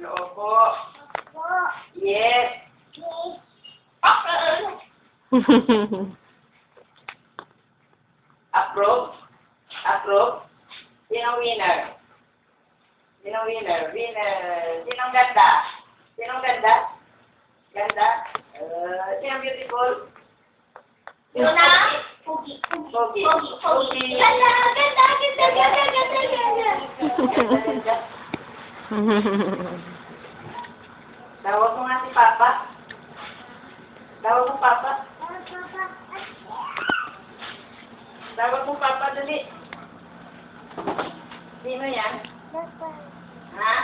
Opo. Yes. Approve. Approve. Sinong winner? Sinong winner? Winner. Sinong ganda? Sinong ganda? Ganda? Sinong beautiful? Yun na? Pogi. Pogi. Ganda. Ganda. Tawag mo nga si Papa. Tawag mo Papa. Tawag mo Papa, dali. Sino yan? Ha?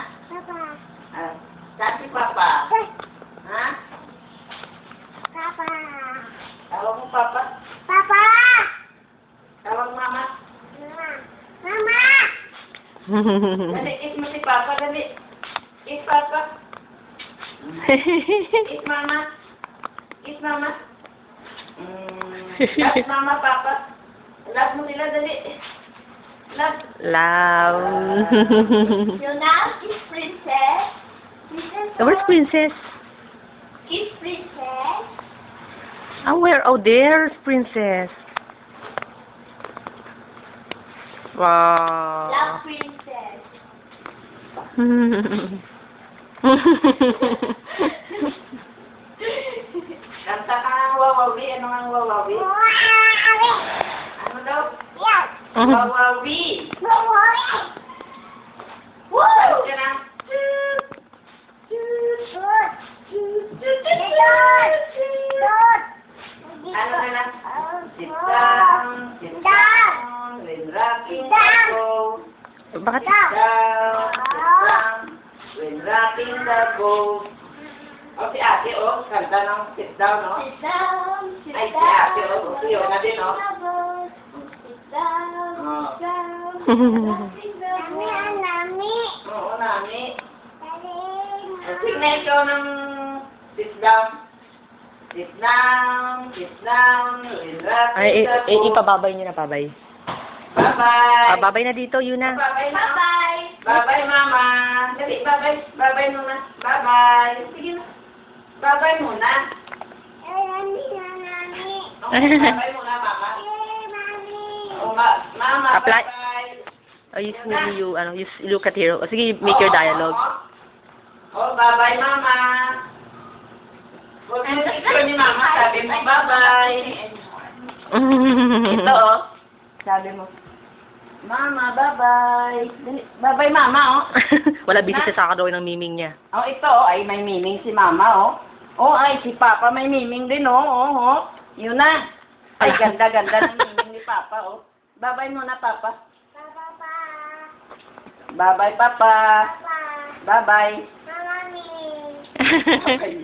Saan si Papa? Ha? Tawag mo Papa. Tawag Mama. Dali, kiss mo si Papa, dali. Kiss Papa. Kiss Mama. Kiss Mama. Love Mama, Papa. Love mo nila, dali. Love. Love. Yun na? Kiss Princess. Where's Princess? Kiss Princess. Where? Oh, there's Princess. Wow. Love Princess. Kanta ka ng wawawi. Ano ang wawawi? Ano daw? Wawawi. Sabi ka na. Ano ka na? Sit down. Sit down. When rocking the boat. Bakit? Sit down. Sit down. When rocking the boat. O si ate, o. Kanta ng sit down, o. Sit down. Ay, si ate, o. Si Yona din, o. Sit down. Oo, nami. Tingnan ikaw ng sit down. Sit down. Sit down. When rocking Ay, the boat. ipababay niyo na, pabay. Bye-bye. Babay na dito, yun na. Bye-bye, na. Bye-bye. Bye-bye, Mama. Dali, bye-bye. Bye-bye muna. Bye-bye. Sige na. Bye-bye muna. Okay, bye-bye muna, Mama. Oh, Mama, Apply. bye-bye. Oh, you look at here. Oh, sige, make your dialogue. Oh, bye-bye, Mama. Huwag mo picture ni Mama. Sabi mo, bye-bye. Ito, oh. Sabi mo, Mama, bye-bye. Dali, bye-bye, Mama, oh. Wala, busy sa kakagawin ng miming niya. Oh, ito, oh, ay may miming si Mama, oh. Oh, ay, si Papa may miming din, oh, oh, oh. Yun na. Ay, ganda-ganda ng miming ni Papa, oh. Bye-bye muna, Papa. Bye-bye, Papa. Bye-bye. Mami. Okay,